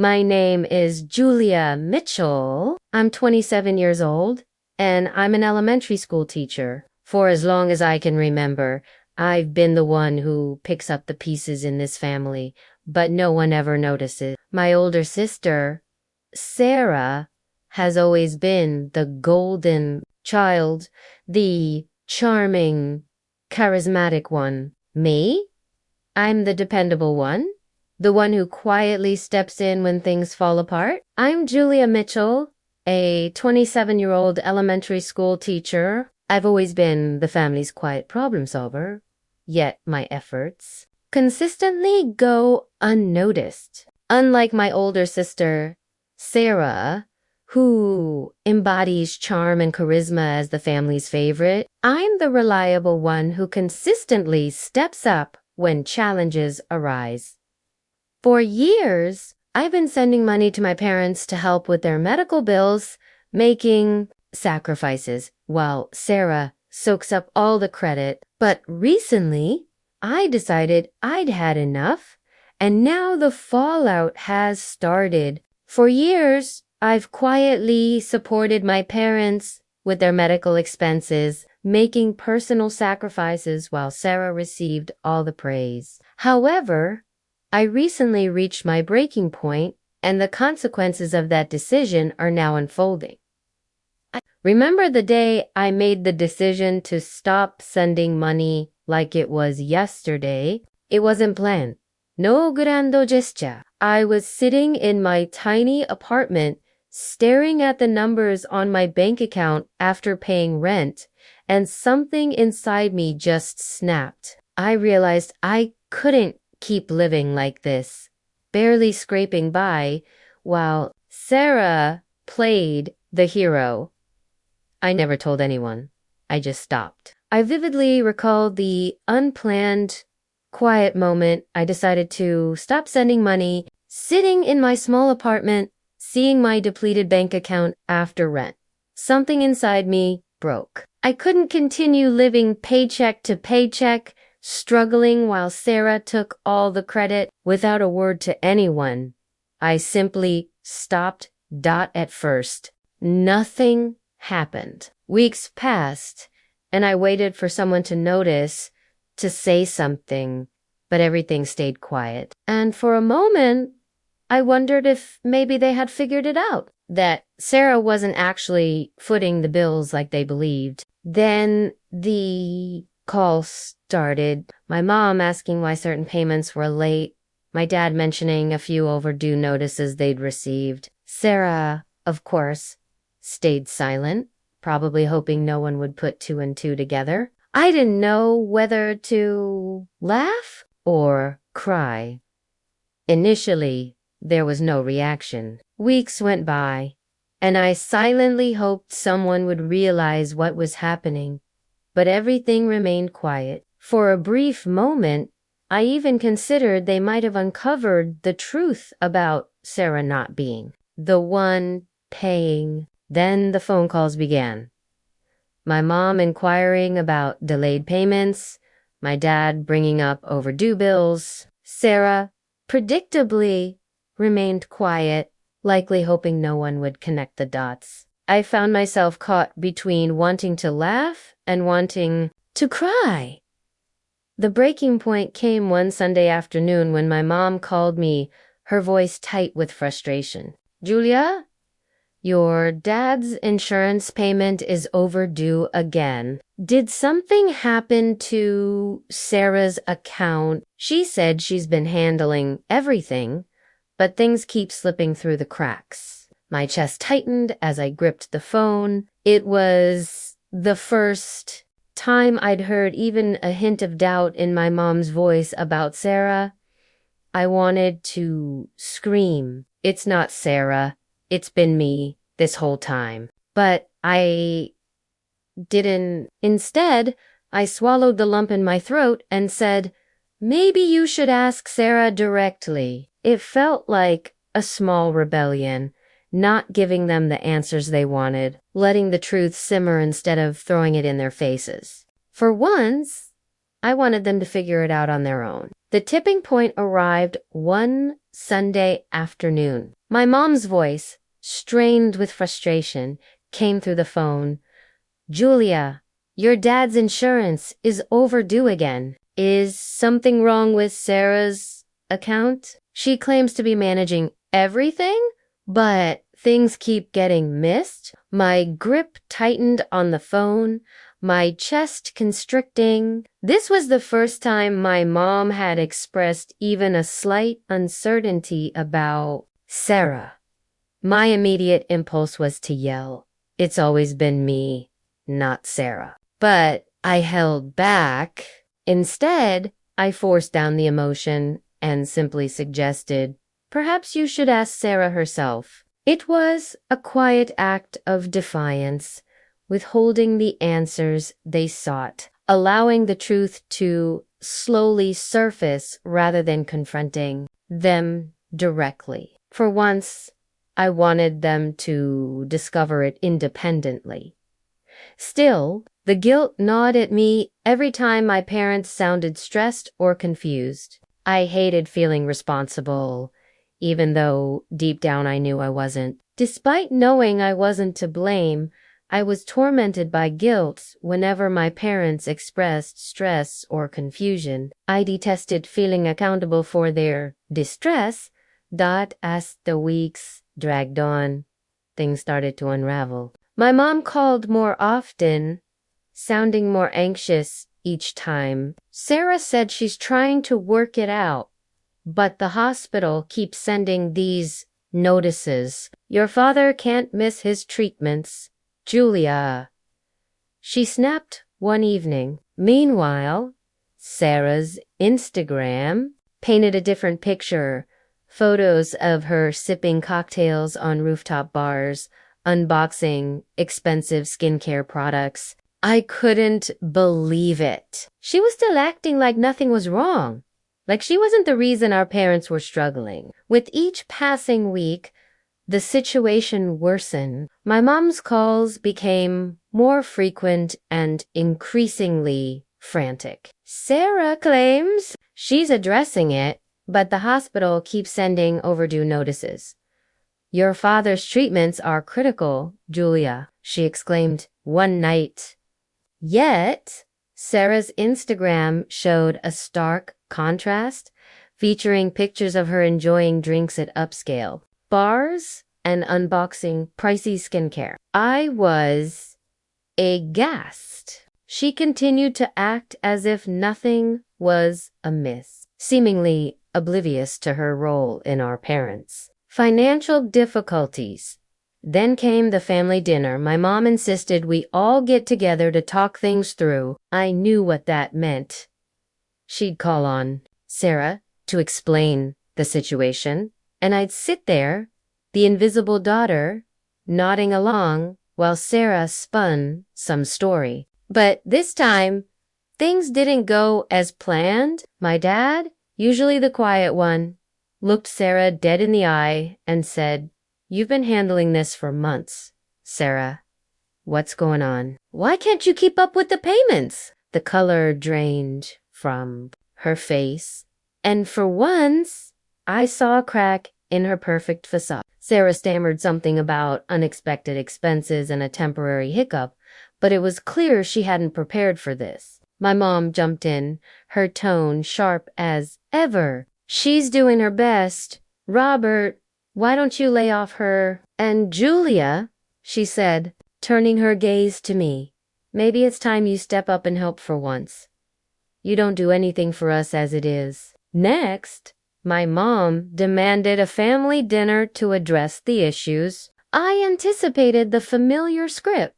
My name is Julia Mitchell. I'm 27 years old, and I'm an elementary school teacher. For as long as I can remember, I've been the one who picks up the pieces in this family, but no one ever notices. My older sister, Sarah, has always been the golden child, the charming, charismatic one. Me? I'm the dependable one, the one who quietly steps in when things fall apart. I'm Julia Mitchell, a 27-year-old elementary school teacher. I've always been the family's quiet problem solver, yet my efforts consistently go unnoticed. Unlike my older sister, Sarah, who embodies charm and charisma as the family's favorite, I'm the reliable one who consistently steps up when challenges arise. For years, I've been sending money to my parents to help with their medical bills, making sacrifices, while Sarah soaks up all the credit. But recently, I decided I'd had enough, and now the fallout has started. For years, I've quietly supported my parents with their medical expenses, making personal sacrifices while Sarah received all the praise. However, I recently reached my breaking point, and the consequences of that decision are now unfolding. Remember the day I made the decision to stop sending money like it was yesterday? It wasn't planned. No grande gesture. I was sitting in my tiny apartment, staring at the numbers on my bank account after paying rent, and something inside me just snapped. I realized I couldn't keep living like this, barely scraping by, while Sarah played the hero. I never told anyone. I just stopped. I vividly recall the unplanned, quiet moment I decided to stop sending money, sitting in my small apartment, seeing my depleted bank account after rent. Something inside me broke. I couldn't continue living paycheck to paycheck, struggling while Sarah took all the credit without a word to anyone. I simply stopped. At first, nothing happened. Weeks passed, and I waited for someone to notice, to say something, but everything stayed quiet. And for a moment, I wondered if maybe they had figured it out, that Sarah wasn't actually footing the bills like they believed. Then the call started. My mom asking why certain payments were late. My dad mentioning a few overdue notices they'd received. Sarah, of course, stayed silent, probably hoping no one would put two and two together. I didn't know whether to laugh or cry. Initially, there was no reaction. Weeks went by, and I silently hoped someone would realize what was happening, but everything remained quiet. For a brief moment, I even considered they might have uncovered the truth about Sarah not being the one paying. Then the phone calls began. My mom inquiring about delayed payments, my dad bringing up overdue bills. Sarah, predictably, remained quiet, likely hoping no one would connect the dots. I found myself caught between wanting to laugh and wanting to cry. The breaking point came one Sunday afternoon when my mom called me, her voice tight with frustration. Julia, your dad's insurance payment is overdue again. Did something happen to Sarah's account? She said she's been handling everything, but things keep slipping through the cracks. My chest tightened as I gripped the phone. It was the first time I'd heard even a hint of doubt in my mom's voice about Sarah. I wanted to scream. It's not Sarah. It's been me this whole time. But I didn't. Instead, I swallowed the lump in my throat and said, maybe you should ask Sarah directly. It felt like a small rebellion, not giving them the answers they wanted, letting the truth simmer instead of throwing it in their faces. For once, I wanted them to figure it out on their own. The tipping point arrived one Sunday afternoon. My mom's voice, strained with frustration, came through the phone. Julia, your dad's insurance is overdue again. Is something wrong with Sarah's account? She claims to be managing everything, but things keep getting missed. My grip tightened on the phone, my chest constricting. This was the first time my mom had expressed even a slight uncertainty about Sarah. My immediate impulse was to yell. It's always been me, not Sarah. But I held back. Instead, I forced down the emotion and simply suggested, perhaps you should ask Sarah herself. It was a quiet act of defiance, withholding the answers they sought, allowing the truth to slowly surface rather than confronting them directly. For once, I wanted them to discover it independently. Still, the guilt gnawed at me every time my parents sounded stressed or confused. I hated feeling responsible, even though deep down I knew I wasn't. Despite knowing I wasn't to blame, I was tormented by guilt whenever my parents expressed stress or confusion. I detested feeling accountable for their distress. As the weeks dragged on, things started to unravel. My mom called more often, sounding more anxious each time. Sarah said she's trying to work it out, but the hospital keeps sending these notices. Your father can't miss his treatments. Julia. She snapped one evening. Meanwhile, Sarah's Instagram painted a different picture. Photos of her sipping cocktails on rooftop bars, unboxing expensive skincare products. I couldn't believe it. She was still acting like nothing was wrong, like she wasn't the reason our parents were struggling. With each passing week, the situation worsened. My mom's calls became more frequent and increasingly frantic. Sarah claims she's addressing it, but the hospital keeps sending overdue notices. Your father's treatments are critical, Julia, she exclaimed one night. Yet, Sarah's Instagram showed a stark contrast, featuring pictures of her enjoying drinks at upscale bars and unboxing pricey skincare. I was aghast. She continued to act as if nothing was amiss, seemingly oblivious to her role in our parents. Financial difficulties. Then came the family dinner. My mom insisted we all get together to talk things through. I knew what that meant. She'd call on Sarah to explain the situation, and I'd sit there, the invisible daughter, nodding along while Sarah spun some story. But this time, things didn't go as planned. My dad, usually the quiet one, looked Sarah dead in the eye and said, "You've been handling this for months, Sarah. What's going on? Why can't you keep up with the payments?" The color drained from her face, and for once, I saw a crack in her perfect facade. Sarah stammered something about unexpected expenses and a temporary hiccup, but it was clear she hadn't prepared for this. My mom jumped in, her tone sharp as ever. "She's doing her best. Robert, why don't you lay off her?" "And Julia," she said, turning her gaze to me, "maybe it's time you step up and help for once. You don't do anything for us as it is." Next, my mom demanded a family dinner to address the issues. I anticipated the familiar script.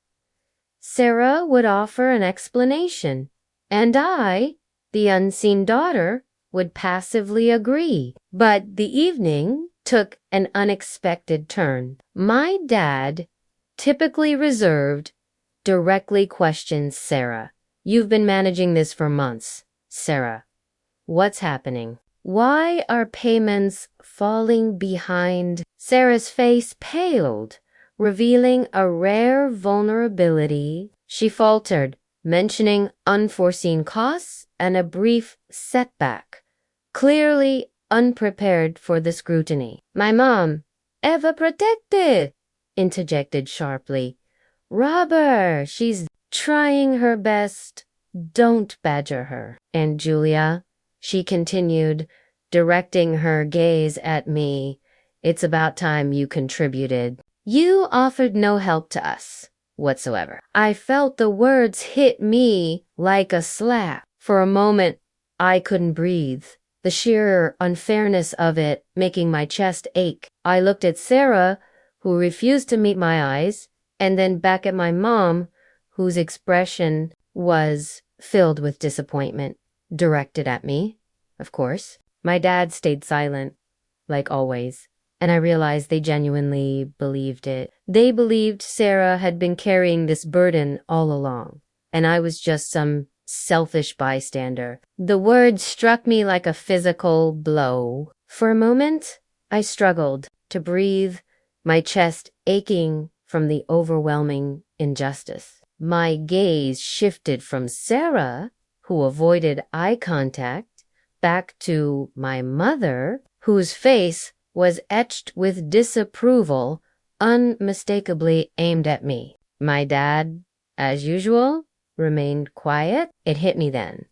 Sarah would offer an explanation, and I, the unseen daughter, would passively agree. But the evening took an unexpected turn. My dad, typically reserved, directly questioned Sarah. "You've been managing this for months, Sarah. What's happening? Why are payments falling behind?" Sarah's face paled, revealing a rare vulnerability. She faltered, mentioning unforeseen costs and a brief setback. Clearly unprepared for the scrutiny. My mom, ever protected, interjected sharply. Robber, she's trying her best. Don't badger her. And Julia, she continued, directing her gaze at me, it's about time you contributed. You offered no help to us whatsoever. I felt the words hit me like a slap. For a moment, I couldn't breathe, the sheer unfairness of it making my chest ache. I looked at Sarah, who refused to meet my eyes, and then back at my mom, whose expression was filled with disappointment, directed at me, of course. My dad stayed silent, like always, and I realized they genuinely believed it. They believed Sarah had been carrying this burden all along, and I was just some selfish bystander. The words struck me like a physical blow. For a moment, I struggled to breathe, my chest aching from the overwhelming injustice. My gaze shifted from Sarah, who avoided eye contact, back to my mother, whose face was etched with disapproval, unmistakably aimed at me. My dad, as usual, remained quiet. It hit me then.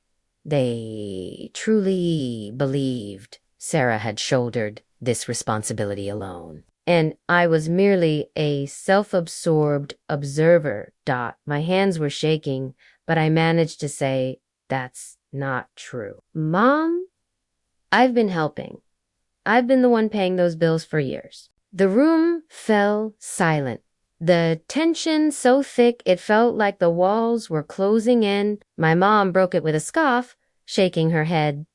They truly believed Sarah had shouldered this responsibility alone. And I was merely a self-absorbed observer. My hands were shaking, but I managed to say, that's not true. Mom, I've been helping. I've been the one paying those bills for years. The room fell silent. The tension so thick it felt like the walls were closing in. My mom broke it with a scoff, shaking her head.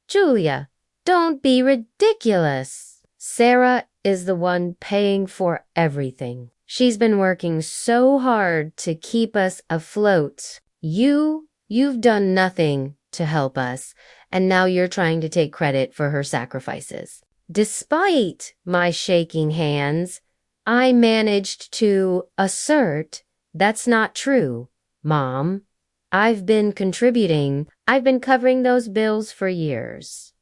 Julia, don't be ridiculous. Sarah is the one paying for everything. She's been working so hard to keep us afloat. You've done nothing to help us, and now you're trying to take credit for her sacrifices. Despite my shaking hands, I managed to assert, that's not true, Mom. I've been contributing. I've been covering those bills for years.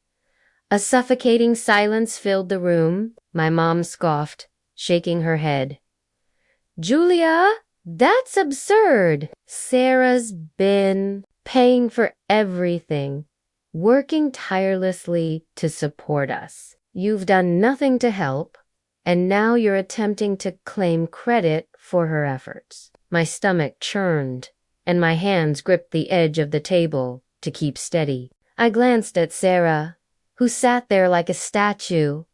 A suffocating silence filled the room. My mom scoffed, shaking her head. Julia, that's absurd. Sarah's been paying for everything, working tirelessly to support us. You've done nothing to help, and now you're attempting to claim credit for her efforts. My stomach churned, and my hands gripped the edge of the table to keep steady. I glanced at Sarah, who sat there like a statue,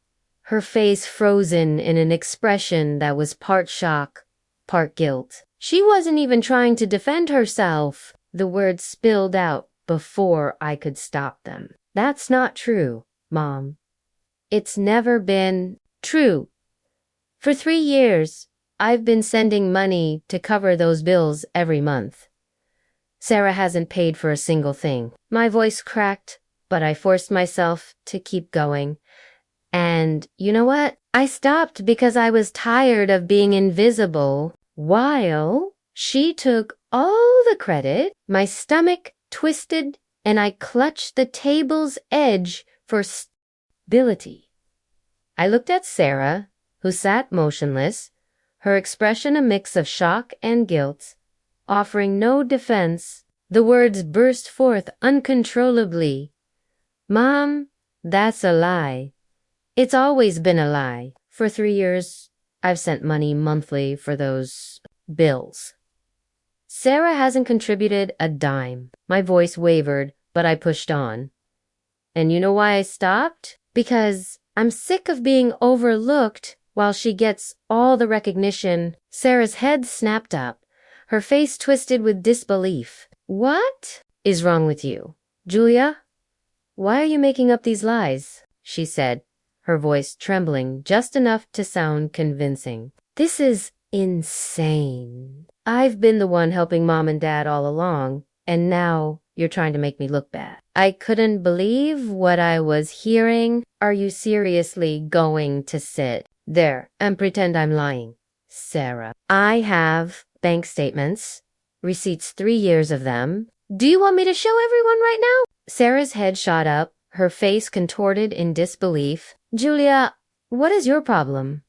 her face frozen in an expression that was part shock, part guilt. She wasn't even trying to defend herself. The words spilled out before I could stop them. That's not true, Mom. It's never been true. For 3 years, I've been sending money to cover those bills every month. Sarah hasn't paid for a single thing. My voice cracked, but I forced myself to keep going. And you know what? I stopped because I was tired of being invisible. While she took all the credit, my stomach twisted and I clutched the table's edge for stability. I looked at Sarah, who sat motionless, her expression a mix of shock and guilt, offering no defense. The words burst forth uncontrollably. Mom, that's a lie. It's always been a lie. For 3 years, I've sent money monthly for those bills. Sarah hasn't contributed a dime. My voice wavered, but I pushed on. And you know why I stopped? Because I'm sick of being overlooked while she gets all the recognition. Sarah's head snapped up, her face twisted with disbelief. What is wrong with you? Julia, why are you making up these lies? She said, her voice trembling just enough to sound convincing. This is insane. I've been the one helping Mom and Dad all along, and now you're trying to make me look bad. I couldn't believe what I was hearing. Are you seriously going to sit there and pretend I'm lying? Sarah, I have bank statements, receipts 3 years of them. Do you want me to show everyone right now? Sarah's head shot up, her face contorted in disbelief. Julia, what is your problem?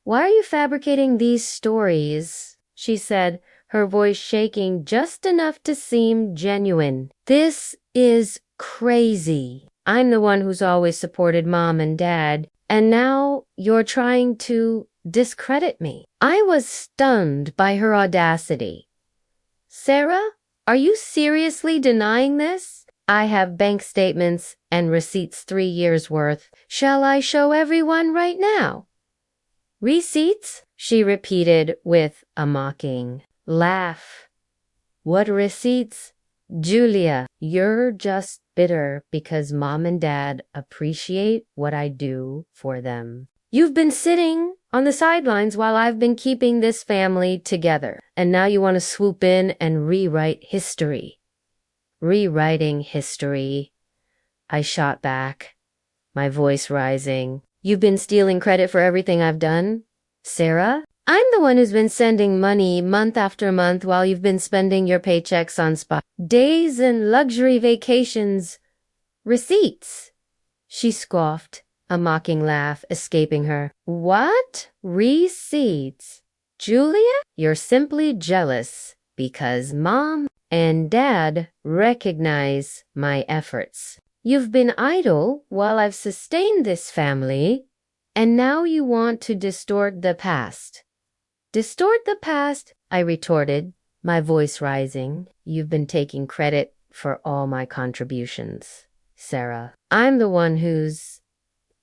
Why are you fabricating these stories? She said, her voice shaking just enough to seem genuine. This is crazy. I'm the one who's always supported Mom and Dad, and now you're trying to discredit me. I was stunned by her audacity. Sarah, are you seriously denying this? I have bank statements and receipts 3 years' worth. Shall I show everyone right now? Receipts? She repeated with a mocking laugh. What receipts? Julia, you're just bitter because Mom and Dad appreciate what I do for them. You've been sitting on the sidelines while I've been keeping this family together, and now you want to swoop in and rewrite history. Rewriting history, I shot back, my voice rising. You've been stealing credit for everything I've done? Sarah, I'm the one who's been sending money month after month while you've been spending your paychecks on spa days and luxury vacations. Receipts. She scoffed, a mocking laugh escaping her. What? Receipts? Julia, you're simply jealous because Mom and Dad recognize my efforts. You've been idle while I've sustained this family, and now you want to distort the past. Distort the past, I retorted, my voice rising. You've been taking credit for all my contributions, Sarah. I'm the one who's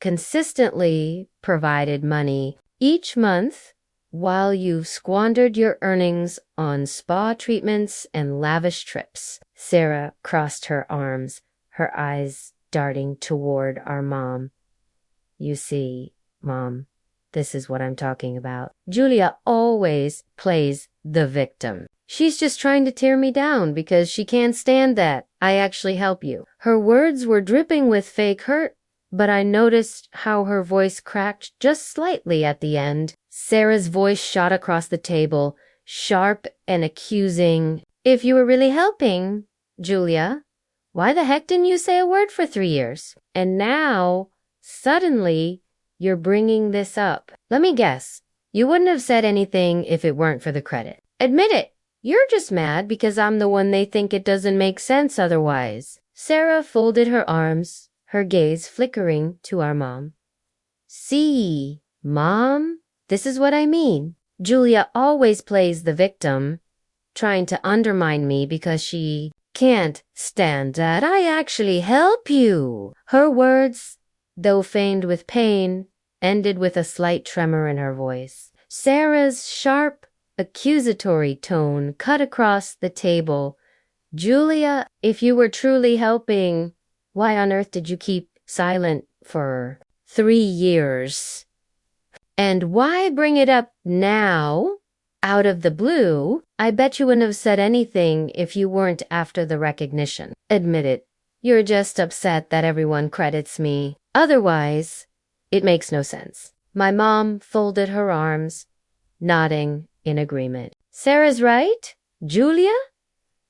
consistently provided money each month while you've squandered your earnings on spa treatments and lavish trips. Sarah crossed her arms, her eyes darting toward our mom. You see, Mom, this is what I'm talking about. Julia always plays the victim. She's just trying to tear me down because she can't stand that I actually help you. Her words were dripping with fake hurt, but I noticed how her voice cracked just slightly at the end. Sarah's voice shot across the table, sharp and accusing. If you were really helping, Julia, why the heck didn't you say a word for 3 years? And now, suddenly, you're bringing this up. Let me guess. You wouldn't have said anything if it weren't for the credit. Admit it. You're just mad because I'm the one they think it doesn't make sense otherwise. Sarah folded her arms, her gaze flickering to our mom. See, Mom, this is what I mean. Julia always plays the victim, trying to undermine me because she can't stand that I actually help you. Her words, though feigned with pain, ended with a slight tremor in her voice. Sarah's sharp, accusatory tone cut across the table. Julia, if you were truly helping, why on earth did you keep silent for 3 years? And why bring it up now, out of the blue? I bet you wouldn't have said anything if you weren't after the recognition. Admit it. You're just upset that everyone credits me. Otherwise, it makes no sense. My mom folded her arms, nodding in agreement. Sarah's right. Julia?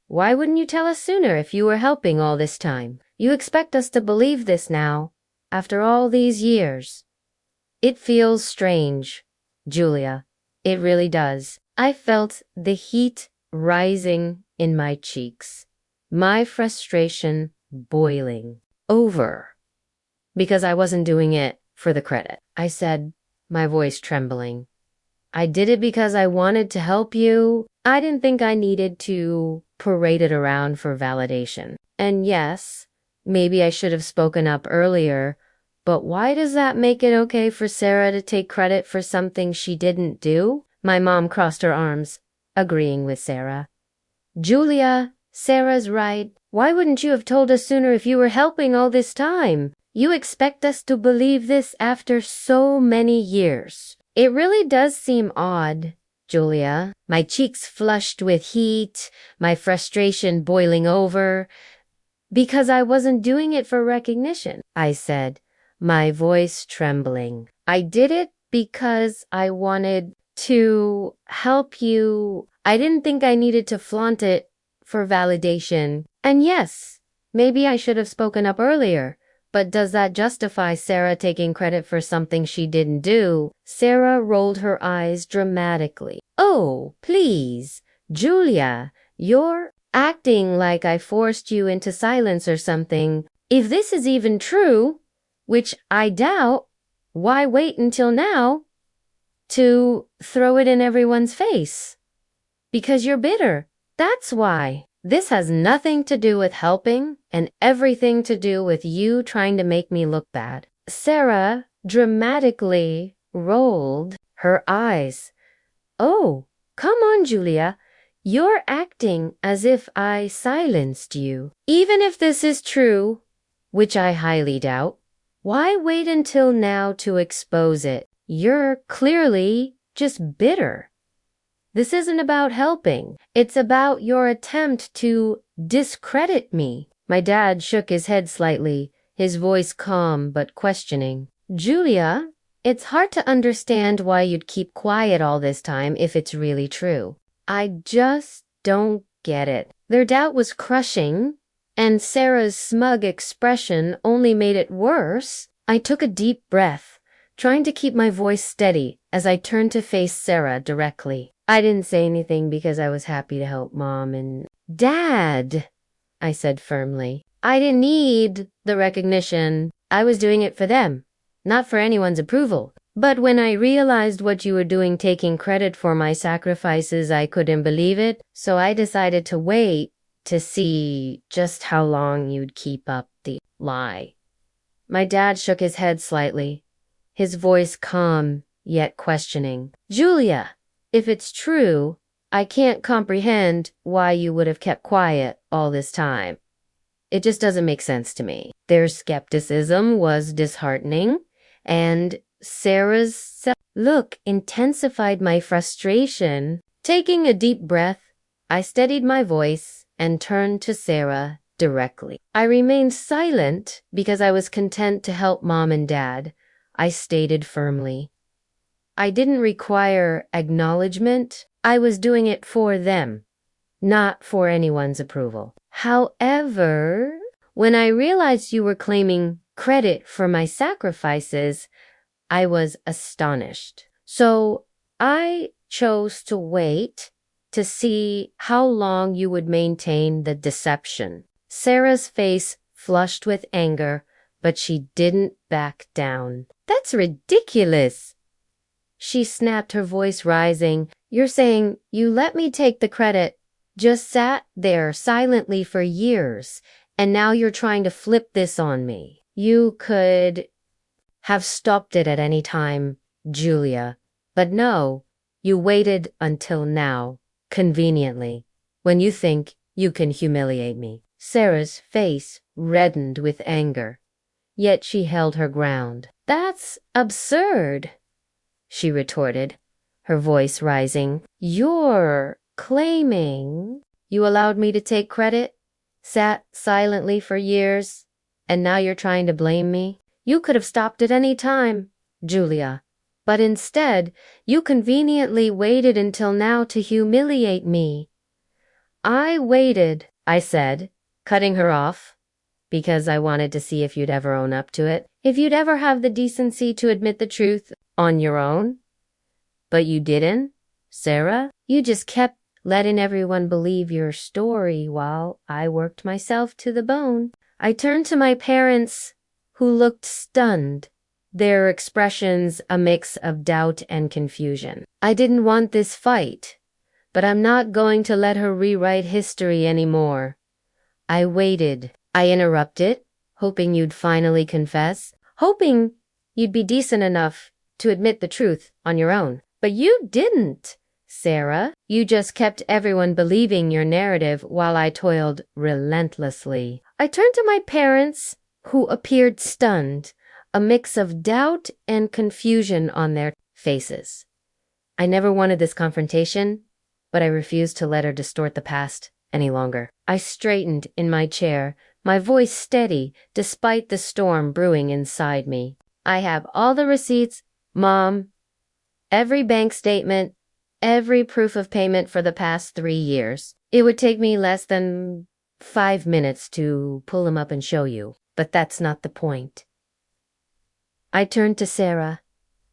Why wouldn't you tell us sooner if you were helping all this time? You expect us to believe this now, after all these years. It feels strange, Julia. It really does. I felt the heat rising in my cheeks, my frustration boiling over, because I wasn't doing it for the credit. I said, my voice trembling, I did it because I wanted to help you. I didn't think I needed to parade it around for validation. And yes, maybe I should have spoken up earlier, but why does that make it okay for Sarah to take credit for something she didn't do? My mom crossed her arms, agreeing with Sarah. Julia, Sarah's right. Why wouldn't you have told us sooner if you were helping all this time? You expect us to believe this after so many years. It really does seem odd, Julia. My cheeks flushed with heat, my frustration boiling over, because I wasn't doing it for recognition, I said, my voice trembling. I did it because I wanted to help you. I didn't think I needed to flaunt it for validation. And yes, maybe I should have spoken up earlier, But does that justify Sarah taking credit for something she didn't do? Sarah rolled her eyes dramatically. Oh, please, Julia, you're acting like I forced you into silence or something. If this is even true, which I doubt, why wait until now to throw it in everyone's face? Because you're bitter. That's why. This has nothing to do with helping and everything to do with you trying to make me look bad. Sarah dramatically rolled her eyes. Oh, come on, Julia. You're acting as if I silenced you. Even if this is true, which I highly doubt, why wait until now to expose it? You're clearly just bitter. This isn't about helping. It's about your attempt to discredit me. My dad shook his head slightly, his voice calm but questioning. Julia, it's hard to understand why you'd keep quiet all this time if it's really true. I just don't get it. Their doubt was crushing, and Sarah's smug expression only made it worse. I took a deep breath, trying to keep my voice steady as I turned to face Sarah directly. I didn't say anything because I was happy to help Mom and Dad, I said firmly. I didn't need the recognition. I was doing it for them, not for anyone's approval. But when I realized what you were doing taking credit for my sacrifices, I couldn't believe it, so I decided to wait to see just how long you'd keep up the lie. My dad shook his head slightly, his voice calm yet questioning. Julia, if it's true, I can't comprehend why you would have kept quiet all this time. It just doesn't make sense to me. Their skepticism was disheartening, and Sarah's look intensified my frustration. Taking a deep breath, I steadied my voice and turned to Sarah directly. I remained silent because I was content to help Mom and Dad, I stated firmly. I didn't require acknowledgement. I was doing it for them, not for anyone's approval. However, when I realized you were claiming credit for my sacrifices, I was astonished. So I chose to wait to see how long you would maintain the deception. Sarah's face flushed with anger, but she didn't back down. That's ridiculous. She snapped, her voice rising. You're saying you let me take the credit, just sat there silently for years, and now you're trying to flip this on me. You could have stopped it at any time, Julia. But no, you waited until now, conveniently, when you think you can humiliate me. Sarah's face reddened with anger, yet she held her ground. That's absurd, she retorted, her voice rising. You're claiming you allowed me to take credit, sat silently for years, and now you're trying to blame me? You could have stopped at any time, Julia, but instead you conveniently waited until now to humiliate me. I waited, I said, cutting her off, because I wanted to see if you'd ever own up to it, if you'd ever have the decency to admit the truth on your own. But you didn't, Sarah. You just kept letting everyone believe your story while I worked myself to the bone. I turned to my parents, who looked stunned, their expressions a mix of doubt and confusion. I didn't want this fight, but I'm not going to let her rewrite history anymore. I waited. I interrupted, hoping you'd finally confess, hoping you'd be decent enough to admit the truth on your own. But you didn't, Sarah. You just kept everyone believing your narrative while I toiled relentlessly. I turned to my parents, who appeared stunned, a mix of doubt and confusion on their faces. I never wanted this confrontation, but I refused to let her distort the past any longer. I straightened in my chair, my voice steady despite the storm brewing inside me. I have all the receipts, Mom, every bank statement, every proof of payment for the past 3 years. It would take me less than 5 minutes to pull them up and show you. but that's not the point. I turned to Sarah,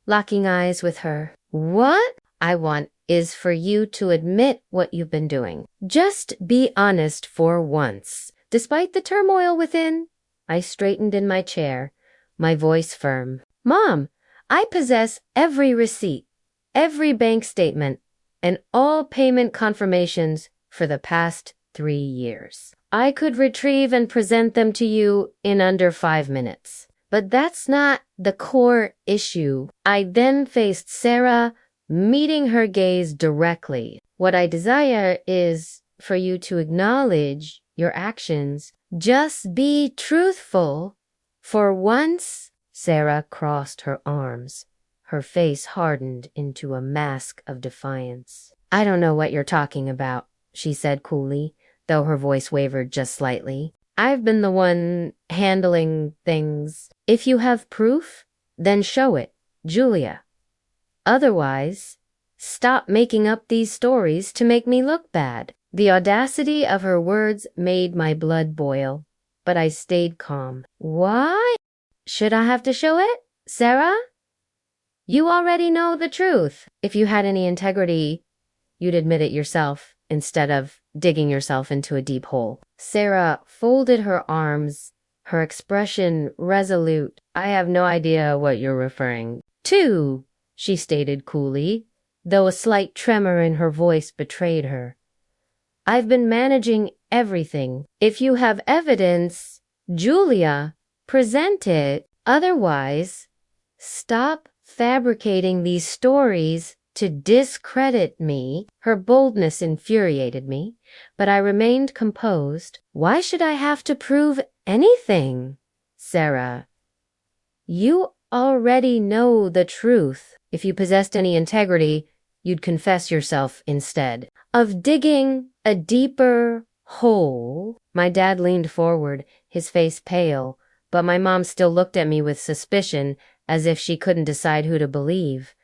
locking eyes with her. What I want is for you to admit what you've been doing. Just be honest for once. Despite the turmoil within, I straightened in my chair, my voice firm. Mom, I possess every receipt, every bank statement, and all payment confirmations for the past 3 years. I could retrieve and present them to you in under 5 minutes. But that's not the core issue. I then faced Sarah, meeting her gaze directly. What I desire is for you to acknowledge your actions. Just be truthful. For once, Sarah crossed her arms. Her face hardened into a mask of defiance. I don't know what you're talking about, she said coolly, though her voice wavered just slightly. I've been the one handling things. If you have proof, then show it, Julia. Otherwise, stop making up these stories to make me look bad. The audacity of her words made my blood boil, but I stayed calm. Why should I have to show it, Sarah? You already know the truth. If you had any integrity, you'd admit it yourself instead of digging yourself into a deep hole. Sarah folded her arms, her expression resolute. I have no idea what you're referring to, she stated coolly, though a slight tremor in her voice betrayed her. I've been managing everything. If you have evidence, Julia, present it. Otherwise, stop fabricating these stories to discredit me. Her boldness infuriated me, but I remained composed. Why should I have to prove anything? Sarah, you already know the truth. If you possessed any integrity, you'd confess yourself instead of digging a deeper hole. My dad leaned forward, his face pale, but my mom still looked at me with suspicion, as if she couldn't decide who to believe.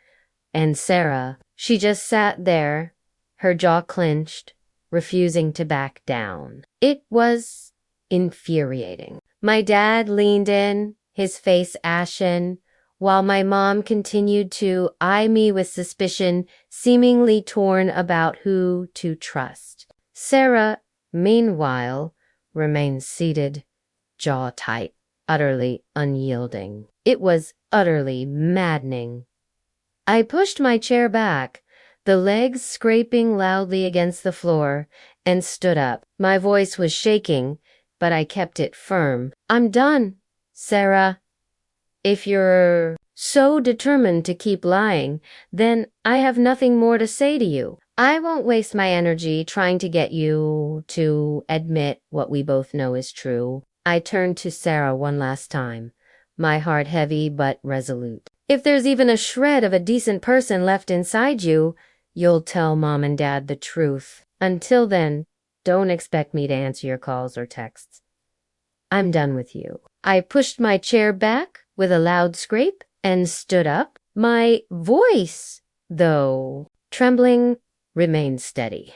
And Sarah, she just sat there, her jaw clenched, refusing to back down. It was infuriating. My dad leaned in, his face ashen, while my mom continued to eye me with suspicion, seemingly torn about who to trust. Sarah, meanwhile, remained seated, jaw tight, utterly unyielding. It was utterly maddening. I pushed my chair back, the legs scraping loudly against the floor, and stood up. My voice was shaking, but I kept it firm. I'm done, Sarah. If you're so determined to keep lying, then I have nothing more to say to you. I won't waste my energy trying to get you to admit what we both know is true. I turned to Sarah one last time, my heart heavy but resolute. If there's even a shred of a decent person left inside you, you'll tell Mom and Dad the truth. Until then, don't expect me to answer your calls or texts. I'm done with you. I pushed my chair back with a loud scrape and stood up. My voice, though trembling, remained steady.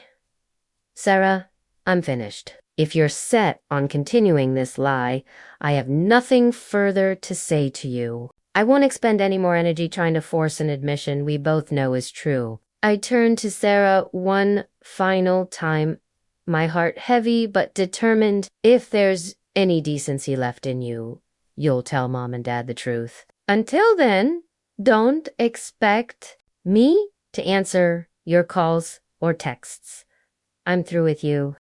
Sarah, I'm finished. If you're set on continuing this lie, I have nothing further to say to you. I won't expend any more energy trying to force an admission we both know is true. I turned to Sarah one final time, my heart heavy but determined. If there's any decency left in you, you'll tell Mom and Dad the truth. Until then, don't expect me to answer your calls or texts. I'm through with you.